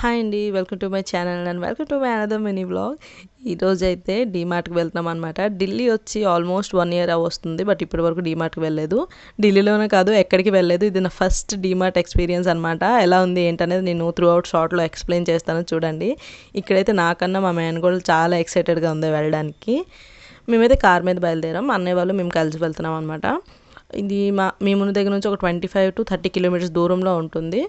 Hi అండి, welcome to my channel and welcome to my another mini vlog. ఈరోజు అయితే డీమార్ట్కి వెళ్తున్నాం అనమాట. ఢిల్లీ వచ్చి ఆల్మోస్ట్ 1 year వస్తుంది, బట్ ఇప్పటి వరకు డీమార్ట్కి వెళ్ళలేదు. ఢిల్లీలోనే కాదు, ఎక్కడికి వెళ్ళలేదు. ఇది నా ఫస్ట్ డీమార్ట్ ఎక్స్పీరియన్స్ అనమాట. ఎలా ఉంది ఏంటనేది నేను త్రూ అవుట్ షార్ట్లో ఎక్స్ప్లెయిన్ చేస్తాను చూడండి. ఇక్కడైతే నాకన్నా మా మేనకోడలు చాలా ఎక్సైటెడ్గా ఉంది వెళ్ళడానికి. మేమైతే కార్ మీద బయలుదేరాం, అన్నయ్య వాళ్ళు మేము కలిసి వెళ్తున్నాం అనమాట. ఇది మేము దగ్గర నుంచి ఒక 25 to 30 kilometers దూరంలో ఉంటుంది.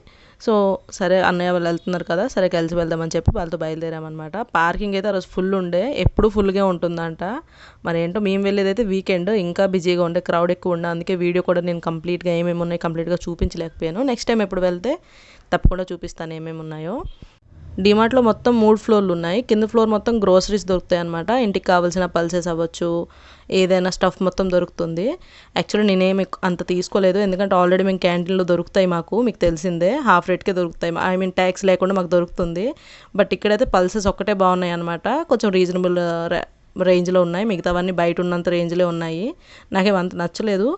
సో సరే అన్నయ్య వాళ్ళు వెళ్తున్నారు కదా, సరే కలిసి వెళ్దామని చెప్పి వాళ్ళతో బయలుదేరామన్నమాట. పార్కింగ్ అయితే ఆ రోజు ఫుల్ ఉండే, ఎప్పుడు ఫుల్గా ఉంటుందంట. మరి ఏంటో మేము వెళ్ళేది అయితే వీకెండ్, ఇంకా బిజీగా ఉండే, క్రౌడ్ ఎక్కువ ఉండే. అందుకే వీడియో కూడా నేను కంప్లీట్గా ఏమేమి ఉన్నాయి కంప్లీట్గా చూపించలేకపోయాను. నెక్స్ట్ టైం ఎప్పుడు వెళ్తే తప్పకుండా చూపిస్తాను ఏమేమి ఉన్నాయో. డీమార్ట్లో మొత్తం 3 ఫ్లోర్లు ఉన్నాయి. కింద ఫ్లోర్ మొత్తం గ్రోసరీస్ దొరుకుతాయి అనమాట. ఇంటికి కావాల్సిన పల్సెస్ అవ్వచ్చు, ఏదైనా స్టఫ్ మొత్తం దొరుకుతుంది. యాక్చువల్లీ నేనేమి అంత తీసుకోలేదు, ఎందుకంటే ఆల్రెడీ మేము క్యాంటీన్లో దొరుకుతాయి, మీకు తెలిసిందే, హాఫ్ రేట్కే దొరుకుతాయి. ఐ మీన్ ట్యాక్స్ లేకుండా మాకు దొరుకుతుంది. బట్ ఇక్కడైతే పల్సెస్ ఒక్కటే బాగున్నాయి అనమాట. కొంచెం రీజనబుల్ రేంజ్లో ఉన్నాయి, మిగతావన్నీ బయట ఉన్నంత రేంజ్లో ఉన్నాయి. నాకేం అంత నచ్చలేదు.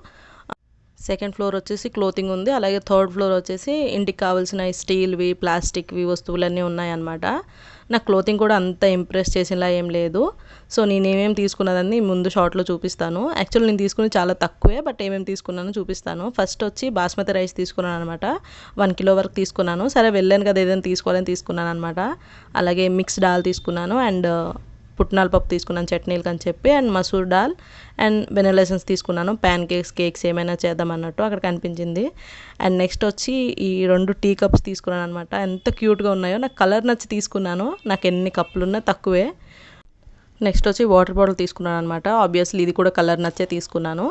సెకండ్ ఫ్లోర్ వచ్చేసి క్లోతింగ్ ఉంది, అలాగే థర్డ్ ఫ్లోర్ వచ్చేసి ఇంటికి కావాల్సిన స్టీల్వి, ప్లాస్టిక్వి వస్తువులన్నీ ఉన్నాయన్నమాట. నాకు క్లోతింగ్ కూడా అంత ఇంప్రెస్ చేసేలా ఏం లేదు. సో నేను ఏమేమి తీసుకున్నదాన్ని ముందు షార్ట్లో చూపిస్తాను. యాక్చువల్లీ నేను తీసుకుని చాలా తక్కువే, బట్ ఏమేమి తీసుకున్నానో చూపిస్తాను. ఫస్ట్ వచ్చి బాస్మతి రైస్ తీసుకున్నాను అనమాట. 1 kilo వరకు తీసుకున్నాను. సరే వెళ్ళాను కదా, ఏదైనా తీసుకోవాలని తీసుకున్నాను అనమాట. అలాగే మిక్స్ దాల్ తీసుకున్నాను, అండ్ పుట్నాల పప్పు తీసుకున్నాను చట్నీలకు అని చెప్పి, and masoor dal and vanilla essence తీసుకున్నాను. ప్యాన్ కేక్స్ ఏమైనా చేద్దాం అన్నట్టు అక్కడ కనిపించింది. అండ్ నెక్స్ట్ వచ్చి ఈ 2 టీ కప్స్ తీసుకున్నాను అనమాట. ఎంత క్యూట్గా ఉన్నాయో, నాకు కలర్ నచ్చి తీసుకున్నాను. నాకు ఎన్ని కప్పులు ఉన్నా తక్కువే. నెక్స్ట్ వచ్చి వాటర్ బాటిల్ తీసుకున్నాను అనమాట. ఆబ్వియస్లీ ఇది కూడా కలర్ నచ్చే తీసుకున్నాను.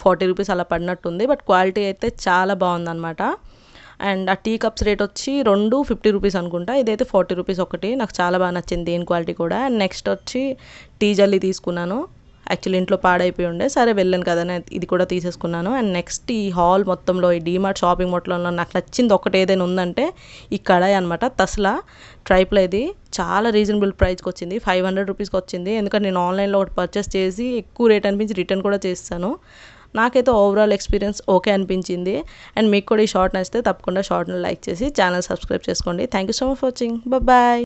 40 రూపీస్ అలా పడినట్టుంది, బట్ క్వాలిటీ అయితే చాలా బాగుందన్నమాట. అండ్ ఆ టీ కప్స్ రేట్ వచ్చి 2 50 రూపీస్ అనుకుంటా, ఇదైతే 40 రూపీస్ ఒకటి. నాకు చాలా బాగా నచ్చింది దేని క్వాలిటీ కూడా. అండ్ నెక్స్ట్ వచ్చి టీ జల్లీ తీసుకున్నాను. యాక్చువల్లీ ఇంట్లో పాడైపోయి ఉండే, సరే వెళ్ళాను కదా ఇది కూడా తీసేసుకున్నాను. అండ్ నెక్స్ట్ ఈ హాల్ మొత్తంలో, ఈ డీమార్ట్ షాపింగ్ మొత్తంలో నాకు నచ్చింది ఒకటి ఏదైనా ఉందంటే ఈ కడాయి అనమాట. తస్లా ట్రైప్లో ఇది చాలా రీజనబుల్ ప్రైస్కి వచ్చింది, 500 రూపీస్కి వచ్చింది. ఎందుకంటే నేను ఆన్లైన్లో ఒకటి పర్చేస్ చేసి ఎక్కువ రేట్ అనిపించి రిటర్న్ కూడా చేస్తాను. నాకైతే ఓవరాల్ ఎక్స్పీరియన్స్ ఓకే అనిపించింది. అండ్ మీకు కూడా ఈ షార్ట్ నచ్చితే తప్పకుండా షార్ట్ని లైక్ చేసి ఛానల్ సబ్స్క్రైబ్ చేసుకోండి. Thank you so much for watching. Bye.